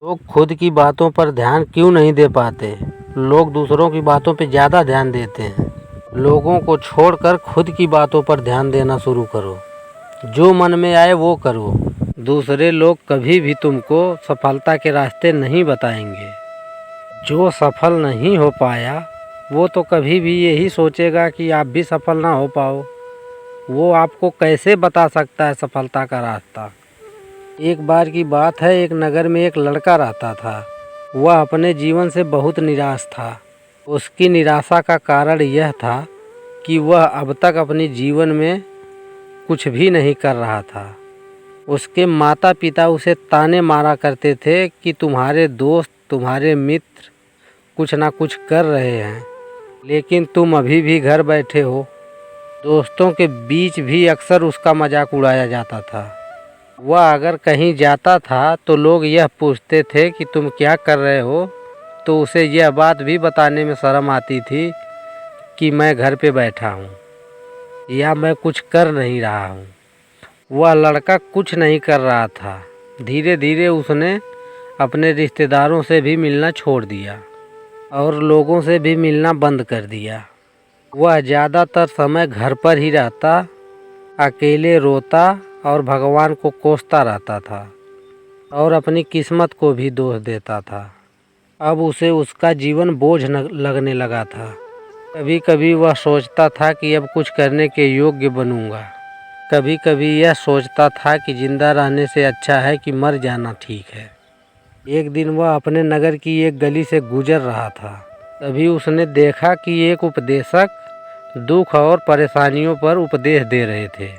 लोग खुद की बातों पर ध्यान क्यों नहीं दे पाते? लोग दूसरों की बातों पर ज़्यादा ध्यान देते हैं। लोगों को छोड़कर खुद की बातों पर ध्यान देना शुरू करो। जो मन में आए वो करो। दूसरे लोग कभी भी तुमको सफलता के रास्ते नहीं बताएंगे। जो सफल नहीं हो पाया वो तो कभी भी यही सोचेगा कि आप भी सफल ना हो पाओ। वो आपको कैसे बता सकता है सफलता का रास्ता? एक बार की बात है, एक नगर में एक लड़का रहता था। वह अपने जीवन से बहुत निराश था। उसकी निराशा का कारण यह था कि वह अब तक अपने जीवन में कुछ भी नहीं कर रहा था। उसके माता पिता उसे ताने मारा करते थे कि तुम्हारे दोस्त, तुम्हारे मित्र कुछ ना कुछ कर रहे हैं, लेकिन तुम अभी भी घर बैठे हो। दोस्तों के बीच भी अक्सर उसका मजाक उड़ाया जाता था। वह अगर कहीं जाता था तो लोग यह पूछते थे कि तुम क्या कर रहे हो, तो उसे यह बात भी बताने में शर्म आती थी कि मैं घर पे बैठा हूँ या मैं कुछ कर नहीं रहा हूँ। वह लड़का कुछ नहीं कर रहा था। धीरे धीरे उसने अपने रिश्तेदारों से भी मिलना छोड़ दिया और लोगों से भी मिलना बंद कर दिया। वह ज़्यादातर समय घर पर ही रहता, अकेले रोता और भगवान को कोसता रहता था और अपनी किस्मत को भी दोष देता था। अब उसे उसका जीवन बोझ लगने लगा था। कभी कभी वह सोचता था कि अब कुछ करने के योग्य बनूंगा। कभी कभी यह सोचता था कि जिंदा रहने से अच्छा है कि मर जाना ठीक है। एक दिन वह अपने नगर की एक गली से गुजर रहा था। तभी उसने देखा कि एक उपदेशक दुख और परेशानियों पर उपदेश दे रहे थे।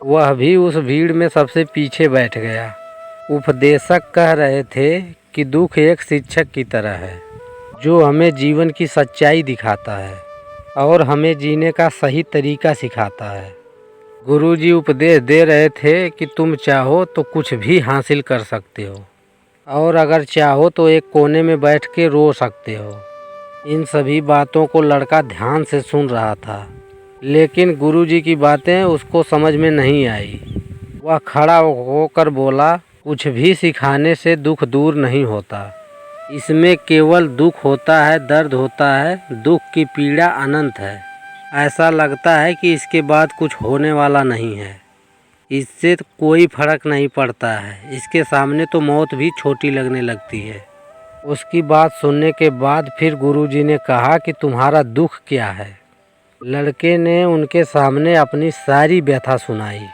वह भी उस भीड़ में सबसे पीछे बैठ गया। उपदेशक कह रहे थे कि दुख एक शिक्षक की तरह है, जो हमें जीवन की सच्चाई दिखाता है और हमें जीने का सही तरीका सिखाता है। गुरुजी उपदेश दे रहे थे कि तुम चाहो तो कुछ भी हासिल कर सकते हो और अगर चाहो तो एक कोने में बैठ के रो सकते हो। इन सभी बातों को लड़का ध्यान से सुन रहा था, लेकिन गुरुजी की बातें उसको समझ में नहीं आई। वह खड़ा होकर बोला, कुछ भी सिखाने से दुख दूर नहीं होता। इसमें केवल दुख होता है, दर्द होता है। दुख की पीड़ा अनंत है। ऐसा लगता है कि इसके बाद कुछ होने वाला नहीं है। इससे कोई फर्क नहीं पड़ता है। इसके सामने तो मौत भी छोटी लगने लगती है। उसकी बात सुनने के बाद फिर गुरुजी ने कहा कि तुम्हारा दुख क्या है? लड़के ने उनके सामने अपनी सारी व्यथा सुनाई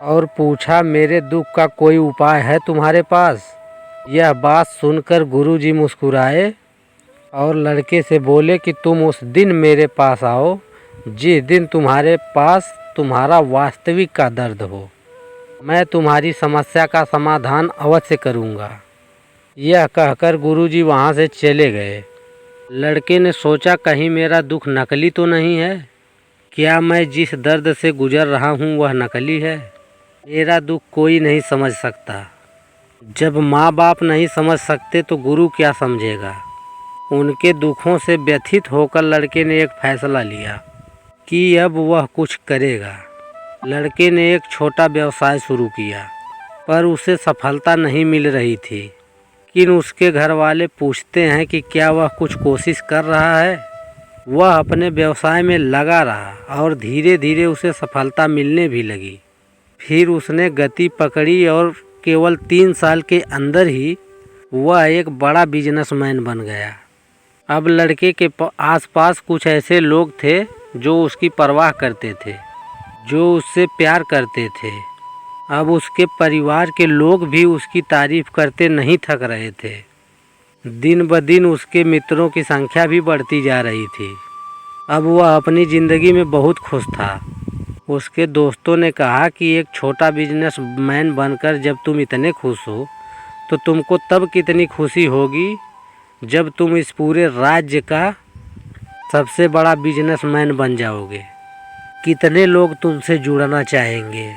और पूछा, मेरे दुख का कोई उपाय है तुम्हारे पास? यह बात सुनकर गुरुजी मुस्कुराए और लड़के से बोले कि तुम उस दिन मेरे पास आओ जिस दिन तुम्हारे पास तुम्हारा वास्तविक का दर्द हो। मैं तुम्हारी समस्या का समाधान अवश्य करूँगा। यह कहकर गुरुजी वहाँ से चले गए। लड़के ने सोचा, कहीं मेरा दुख नकली तो नहीं है? क्या मैं जिस दर्द से गुजर रहा हूँ वह नकली है? मेरा दुख कोई नहीं समझ सकता। जब माँ बाप नहीं समझ सकते तो गुरु क्या समझेगा? उनके दुखों से व्यथित होकर लड़के ने एक फैसला लिया कि अब वह कुछ करेगा। लड़के ने एक छोटा व्यवसाय शुरू किया, पर उसे सफलता नहीं मिल रही थी। लेकिन उसके घर वाले पूछते हैं कि क्या वह कुछ कोशिश कर रहा है? वह अपने व्यवसाय में लगा रहा और धीरे धीरे उसे सफलता मिलने भी लगी। फिर उसने गति पकड़ी और केवल 3 साल के अंदर ही वह एक बड़ा बिजनेसमैन बन गया। अब लड़के के आसपास कुछ ऐसे लोग थे जो उसकी परवाह करते थे, जो उससे प्यार करते थे। अब उसके परिवार के लोग भी उसकी तारीफ करते नहीं थक रहे थे। दिन ब दिन उसके मित्रों की संख्या भी बढ़ती जा रही थी। अब वह अपनी ज़िंदगी में बहुत खुश था। उसके दोस्तों ने कहा कि एक छोटा बिजनेसमैन बनकर जब तुम इतने खुश हो तो तुमको तब कितनी खुशी होगी जब तुम इस पूरे राज्य का सबसे बड़ा बिजनेसमैन बन जाओगे। कितने लोग तुमसे जुड़ना चाहेंगे,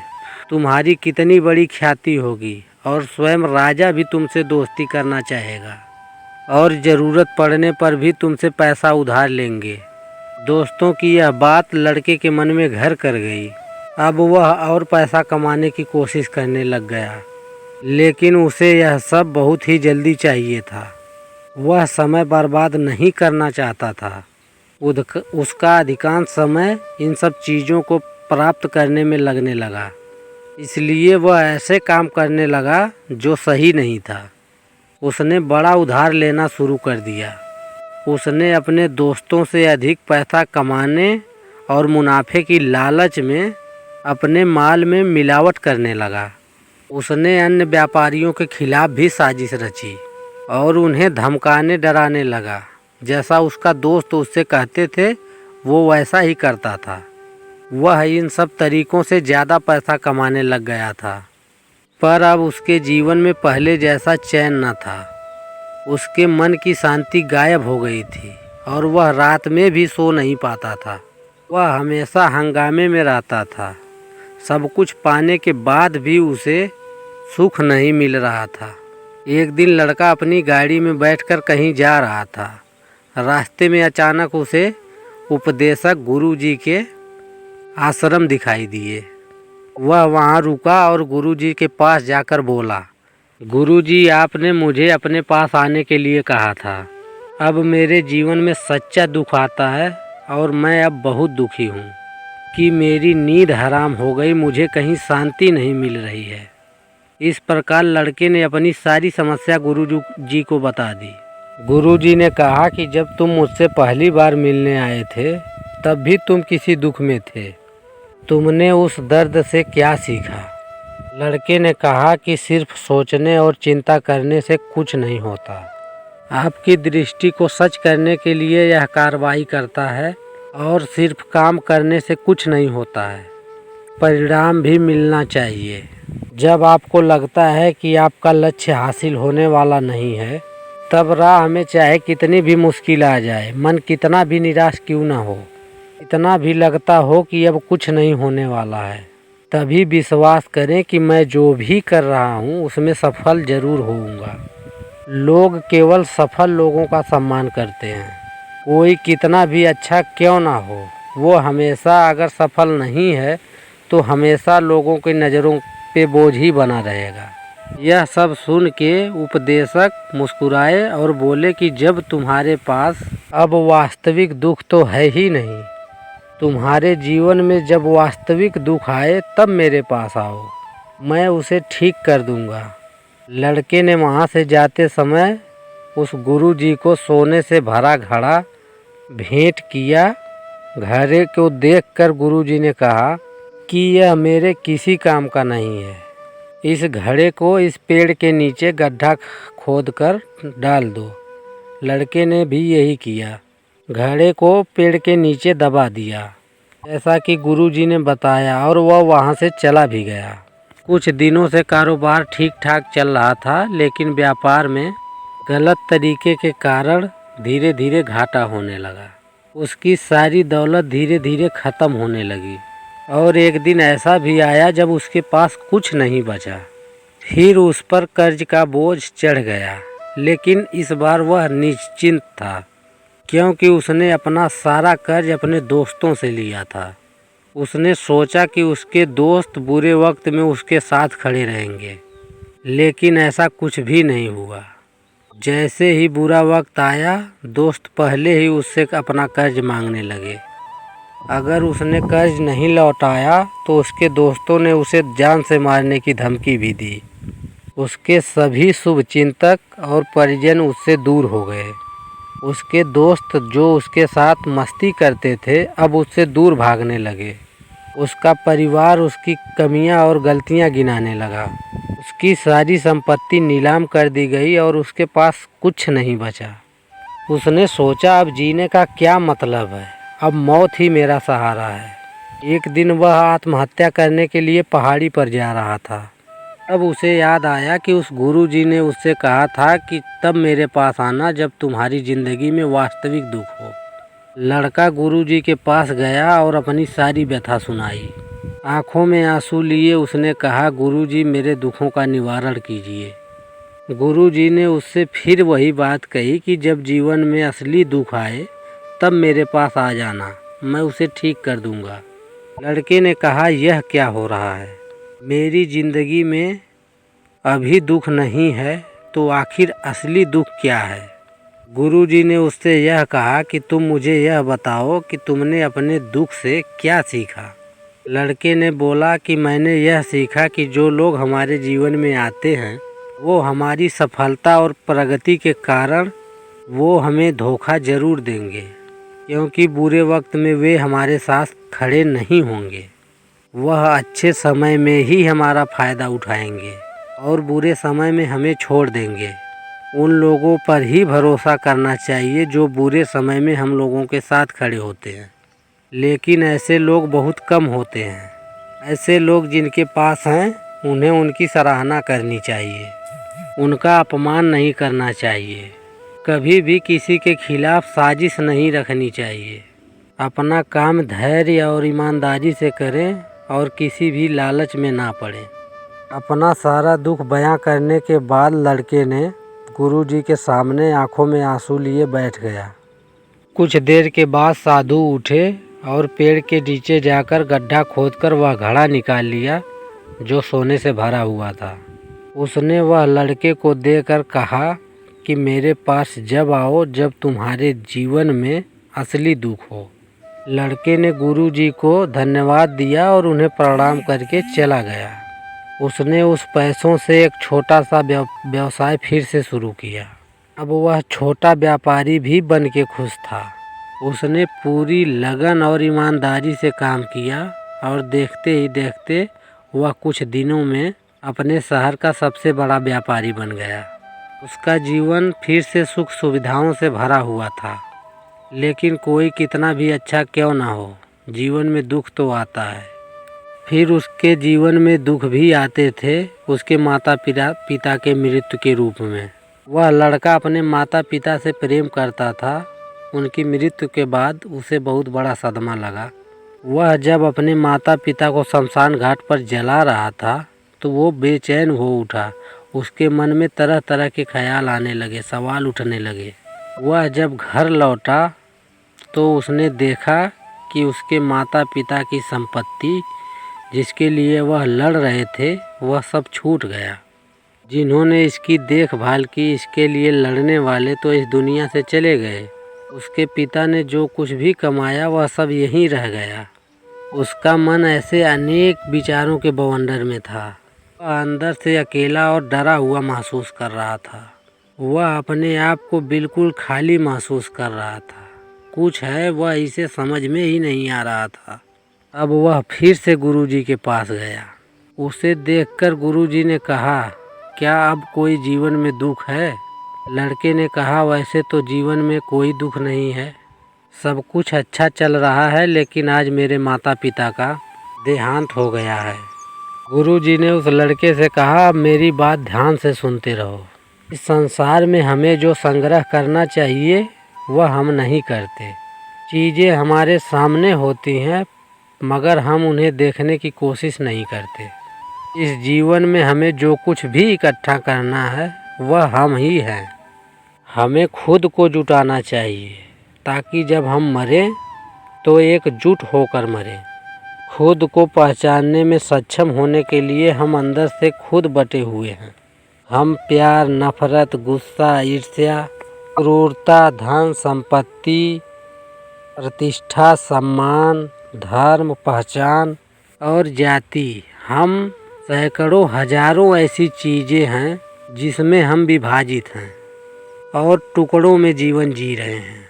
तुम्हारी कितनी बड़ी ख्याति होगी और स्वयं राजा भी तुमसे दोस्ती करना चाहेगा और ज़रूरत पड़ने पर भी तुमसे पैसा उधार लेंगे। दोस्तों की यह बात लड़के के मन में घर कर गई। अब वह और पैसा कमाने की कोशिश करने लग गया। लेकिन उसे यह सब बहुत ही जल्दी चाहिए था। वह समय बर्बाद नहीं करना चाहता था। उसका अधिकांश समय इन सब चीज़ों को प्राप्त करने में लगने लगा। इसलिए वह ऐसे काम करने लगा जो सही नहीं था। उसने बड़ा उधार लेना शुरू कर दिया। उसने अपने दोस्तों से अधिक पैसा कमाने और मुनाफे की लालच में अपने माल में मिलावट करने लगा। उसने अन्य व्यापारियों के खिलाफ भी साजिश रची और उन्हें धमकाने डराने लगा। जैसा उसका दोस्त उससे कहते थे वो वैसा ही करता था। वह इन सब तरीकों से ज़्यादा पैसा कमाने लग गया था, पर अब उसके जीवन में पहले जैसा चैन न था। उसके मन की शांति गायब हो गई थी और वह रात में भी सो नहीं पाता था। वह हमेशा हंगामे में रहता था। सब कुछ पाने के बाद भी उसे सुख नहीं मिल रहा था। एक दिन लड़का अपनी गाड़ी में बैठकर कहीं जा रहा था। रास्ते में अचानक उसे उपदेशक गुरुजी के आश्रम दिखाई दिए। वह वहाँ रुका और गुरुजी के पास जाकर बोला, गुरुजी, आपने मुझे अपने पास आने के लिए कहा था। अब मेरे जीवन में सच्चा दुख आता है और मैं अब बहुत दुखी हूँ कि मेरी नींद हराम हो गई। मुझे कहीं शांति नहीं मिल रही है। इस प्रकार लड़के ने अपनी सारी समस्या गुरुजी को बता दी। गुरुजी ने कहा कि जब तुम मुझसे पहली बार मिलने आए थे तब भी तुम किसी दुख में थे। तुमने उस दर्द से क्या सीखा? लड़के ने कहा कि सिर्फ सोचने और चिंता करने से कुछ नहीं होता। आपकी दृष्टि को सच करने के लिए यह कार्रवाई करता है और सिर्फ काम करने से कुछ नहीं होता है। परिणाम भी मिलना चाहिए। जब आपको लगता है कि आपका लक्ष्य हासिल होने वाला नहीं है, तब राह में चाहे कितनी भी मुश्किल आ जाए, मन कितना भी निराश क्यों न हो, इतना भी लगता हो कि अब कुछ नहीं होने वाला है, तभी विश्वास करें कि मैं जो भी कर रहा हूँ उसमें सफल जरूर होऊंगा। लोग केवल सफल लोगों का सम्मान करते हैं। कोई कितना भी अच्छा क्यों ना हो, वो हमेशा अगर सफल नहीं है तो हमेशा लोगों की नज़रों पे बोझ ही बना रहेगा। यह सब सुन के उपदेशक मुस्कुराए और बोले कि जब तुम्हारे पास अब वास्तविक दुख तो है ही नहीं, तुम्हारे जीवन में जब वास्तविक दुख आए तब मेरे पास आओ, मैं उसे ठीक कर दूंगा। लड़के ने वहाँ से जाते समय उस गुरुजी को सोने से भरा घड़ा भेंट किया। घड़े को देखकर गुरुजी ने कहा कि यह मेरे किसी काम का नहीं है। इस घड़े को इस पेड़ के नीचे गड्ढा खोदकर डाल दो। लड़के ने भी यही किया। घड़े को पेड़ के नीचे दबा दिया, जैसा कि गुरुजी ने बताया, और वह वहाँ से चला भी गया। कुछ दिनों से कारोबार ठीक ठाक चल रहा था, लेकिन व्यापार में गलत तरीके के कारण धीरे धीरे घाटा होने लगा। उसकी सारी दौलत धीरे धीरे ख़त्म होने लगी और एक दिन ऐसा भी आया जब उसके पास कुछ नहीं बचा। फिर उस पर कर्ज का बोझ चढ़ गया, लेकिन इस बार वह निश्चिंत था, क्योंकि उसने अपना सारा कर्ज अपने दोस्तों से लिया था। उसने सोचा कि उसके दोस्त बुरे वक्त में उसके साथ खड़े रहेंगे, लेकिन ऐसा कुछ भी नहीं हुआ। जैसे ही बुरा वक्त आया, दोस्त पहले ही उससे अपना कर्ज मांगने लगे। अगर उसने कर्ज नहीं लौटाया तो उसके दोस्तों ने उसे जान से मारने की धमकी भी दी। उसके सभी शुभचिंतक और परिजन उससे दूर हो गए। उसके दोस्त जो उसके साथ मस्ती करते थे अब उससे दूर भागने लगे। उसका परिवार उसकी कमियां और गलतियां गिनाने लगा। उसकी सारी संपत्ति नीलाम कर दी गई और उसके पास कुछ नहीं बचा। उसने सोचा अब जीने का क्या मतलब है, अब मौत ही मेरा सहारा है। एक दिन वह आत्महत्या करने के लिए पहाड़ी पर जा रहा था। तब उसे याद आया कि उस गुरुजी ने उससे कहा था कि तब मेरे पास आना जब तुम्हारी ज़िंदगी में वास्तविक दुख हो। लड़का गुरुजी के पास गया और अपनी सारी व्यथा सुनाई। आंखों में आंसू लिए उसने कहा, गुरुजी, मेरे दुखों का निवारण कीजिए। गुरुजी ने उससे फिर वही बात कही कि जब जीवन में असली दुख आए तब मेरे पास आ जाना, मैं उसे ठीक कर दूंगा। लड़के ने कहा, यह क्या हो रहा है? मेरी ज़िंदगी में अभी दुख नहीं है तो आखिर असली दुख क्या है। गुरुजी ने उससे यह कहा कि तुम मुझे यह बताओ कि तुमने अपने दुख से क्या सीखा। लड़के ने बोला कि मैंने यह सीखा कि जो लोग हमारे जीवन में आते हैं वो हमारी सफलता और प्रगति के कारण वो हमें धोखा ज़रूर देंगे, क्योंकि बुरे वक्त में वे हमारे साथ खड़े नहीं होंगे। वह अच्छे समय में ही हमारा फ़ायदा उठाएंगे और बुरे समय में हमें छोड़ देंगे। उन लोगों पर ही भरोसा करना चाहिए जो बुरे समय में हम लोगों के साथ खड़े होते हैं, लेकिन ऐसे लोग बहुत कम होते हैं। ऐसे लोग जिनके पास हैं उन्हें उनकी सराहना करनी चाहिए, उनका अपमान नहीं करना चाहिए। कभी भी किसी के खिलाफ साजिश नहीं रखनी चाहिए। अपना काम धैर्य और ईमानदारी से करें और किसी भी लालच में ना पड़ें। अपना सारा दुख बयां करने के बाद लड़के ने गुरुजी के सामने आंखों में आंसू लिए बैठ गया। कुछ देर के बाद साधु उठे और पेड़ के नीचे जाकर गड्ढा खोदकर वह घड़ा निकाल लिया जो सोने से भरा हुआ था। उसने वह लड़के को देकर कहा कि मेरे पास जब आओ जब तुम्हारे जीवन में असली दुख हो। लड़के ने गुरुजी को धन्यवाद दिया और उन्हें प्रणाम करके चला गया। उसने उस पैसों से एक छोटा सा व्यवसाय फिर से शुरू किया। अब वह छोटा व्यापारी भी बन के खुश था। उसने पूरी लगन और ईमानदारी से काम किया और देखते ही देखते वह कुछ दिनों में अपने शहर का सबसे बड़ा व्यापारी बन गया। उसका जीवन फिर से सुख सुविधाओं से भरा हुआ था। लेकिन कोई कितना भी अच्छा क्यों ना हो, जीवन में दुख तो आता है। फिर उसके जीवन में दुख भी आते थे उसके माता पिता के मृत्यु के रूप में। वह लड़का अपने माता पिता से प्रेम करता था। उनकी मृत्यु के बाद उसे बहुत बड़ा सदमा लगा। वह जब अपने माता पिता को शमशान घाट पर जला रहा था तो वो बेचैन हो उठा। उसके मन में तरह तरह के ख्याल आने लगे, सवाल उठने लगे। वह जब घर लौटा तो उसने देखा कि उसके माता पिता की संपत्ति जिसके लिए वह लड़ रहे थे वह सब छूट गया। जिन्होंने इसकी देखभाल की, इसके लिए लड़ने वाले तो इस दुनिया से चले गए। उसके पिता ने जो कुछ भी कमाया वह सब यहीं रह गया। उसका मन ऐसे अनेक विचारों के बवंडर में था। वह अंदर से अकेला और डरा हुआ महसूस कर रहा था। वह अपने आप को बिल्कुल खाली महसूस कर रहा था। कुछ है वह इसे समझ में ही नहीं आ रहा था। अब वह फिर से गुरुजी के पास गया। उसे देखकर गुरुजी ने कहा, क्या अब कोई जीवन में दुख है? लड़के ने कहा, वैसे तो जीवन में कोई दुख नहीं है, सब कुछ अच्छा चल रहा है, लेकिन आज मेरे माता पिता का देहांत हो गया है। गुरुजी ने उस लड़के से कहा, अब मेरी बात ध्यान से सुनते रहो। इस संसार में हमें जो संग्रह करना चाहिए वह हम नहीं करते। चीज़ें हमारे सामने होती हैं मगर हम उन्हें देखने की कोशिश नहीं करते। इस जीवन में हमें जो कुछ भी इकट्ठा करना है वह हम ही हैं। हमें खुद को जुटाना चाहिए ताकि जब हम मरें तो एकजुट होकर मरें। खुद को पहचानने में सक्षम होने के लिए हम अंदर से खुद बटे हुए हैं। हम प्यार, नफरत, गुस्सा, ईर्ष्या, क्रूरता, धन संपत्ति, प्रतिष्ठा, सम्मान, धर्म, पहचान और जाति, हम सैकड़ों हजारों ऐसी चीज़ें हैं जिसमें हम विभाजित हैं और टुकड़ों में जीवन जी रहे हैं।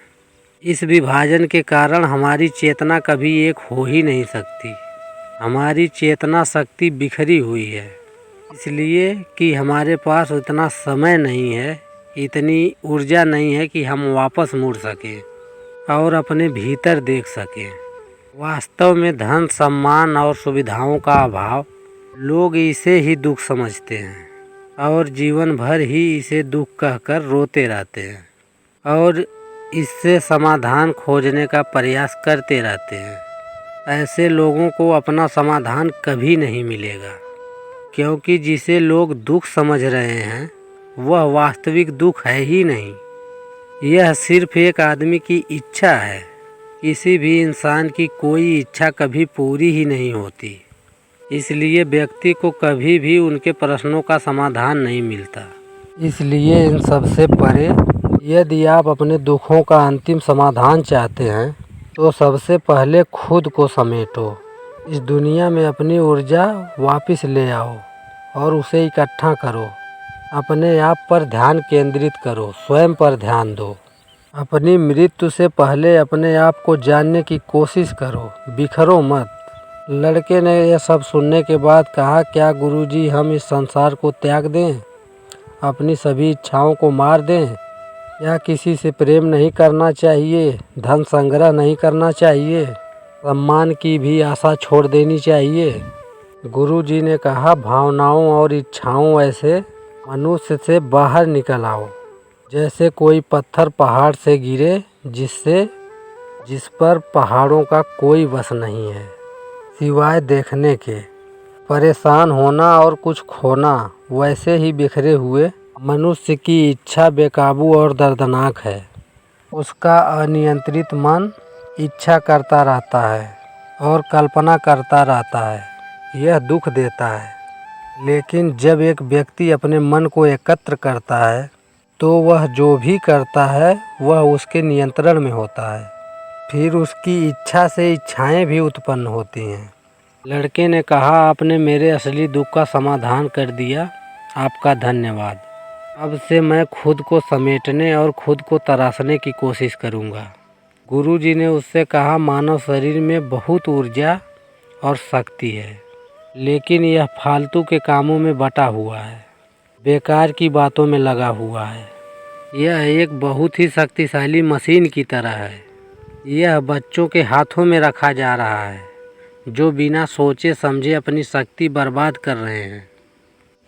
इस विभाजन के कारण हमारी चेतना कभी एक हो ही नहीं सकती। हमारी चेतना शक्ति बिखरी हुई है, इसलिए कि हमारे पास इतना समय नहीं है, इतनी ऊर्जा नहीं है कि हम वापस मुड़ सकें और अपने भीतर देख सकें। वास्तव में धन, सम्मान और सुविधाओं का अभाव, लोग इसे ही दुख समझते हैं और जीवन भर ही इसे दुख कहकर रोते रहते हैं और इससे समाधान खोजने का प्रयास करते रहते हैं। ऐसे लोगों को अपना समाधान कभी नहीं मिलेगा, क्योंकि जिसे लोग दुख समझ रहे हैं वह वास्तविक दुख है ही नहीं। यह सिर्फ एक आदमी की इच्छा है। किसी भी इंसान की कोई इच्छा कभी पूरी ही नहीं होती। इसलिए व्यक्ति को कभी भी उनके प्रश्नों का समाधान नहीं मिलता। इसलिए इन सब से परे यदि आप अपने दुखों का अंतिम समाधान चाहते हैं तो सबसे पहले खुद को समेटो। इस दुनिया में अपनी ऊर्जा वापस ले आओ और उसे इकट्ठा करो। अपने आप पर ध्यान केंद्रित करो, स्वयं पर ध्यान दो। अपनी मृत्यु से पहले अपने आप को जानने की कोशिश करो, बिखरो मत। लड़के ने यह सब सुनने के बाद कहा, क्या गुरुजी हम इस संसार को त्याग दें, अपनी सभी इच्छाओं को मार दें, या किसी से प्रेम नहीं करना चाहिए, धन संग्रह नहीं करना चाहिए, सम्मान की भी आशा छोड़ देनी चाहिए? गुरुजी ने कहा, भावनाओं और इच्छाओं ऐसे मनुष्य से बाहर निकल आओ जैसे कोई पत्थर पहाड़ से गिरे जिस पर पहाड़ों का कोई बस नहीं है सिवाय देखने के। परेशान होना और कुछ खोना वैसे ही बिखरे हुए मनुष्य की इच्छा बेकाबू और दर्दनाक है। उसका अनियंत्रित मन इच्छा करता रहता है और कल्पना करता रहता है। यह दुख देता है। लेकिन जब एक व्यक्ति अपने मन को एकत्र करता है तो वह जो भी करता है वह उसके नियंत्रण में होता है। फिर उसकी इच्छा से इच्छाएं भी उत्पन्न होती हैं। लड़के ने कहा, आपने मेरे असली दुख का समाधान कर दिया, आपका धन्यवाद। अब से मैं खुद को समेटने और खुद को तराशने की कोशिश करूँगा। गुरुजी ने उससे कहा, मानव शरीर में बहुत ऊर्जा और शक्ति है, लेकिन यह फालतू के कामों में बटा हुआ है, बेकार की बातों में लगा हुआ है। यह एक बहुत ही शक्तिशाली मशीन की तरह है। यह बच्चों के हाथों में रखा जा रहा है जो बिना सोचे समझे अपनी शक्ति बर्बाद कर रहे हैं।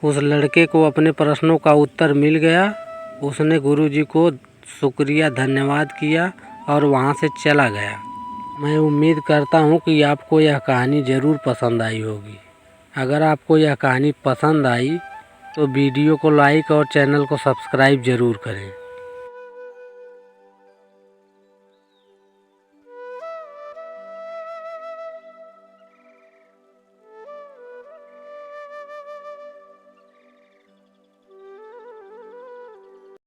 उस लड़के को अपने प्रश्नों का उत्तर मिल गया। उसने गुरुजी को शुक्रिया धन्यवाद किया और वहाँ से चला गया। मैं उम्मीद करता हूँ कि आपको यह कहानी ज़रूर पसंद आई होगी। अगर आपको यह कहानी पसंद आई तो वीडियो को लाइक और चैनल को सब्सक्राइब ज़रूर करें।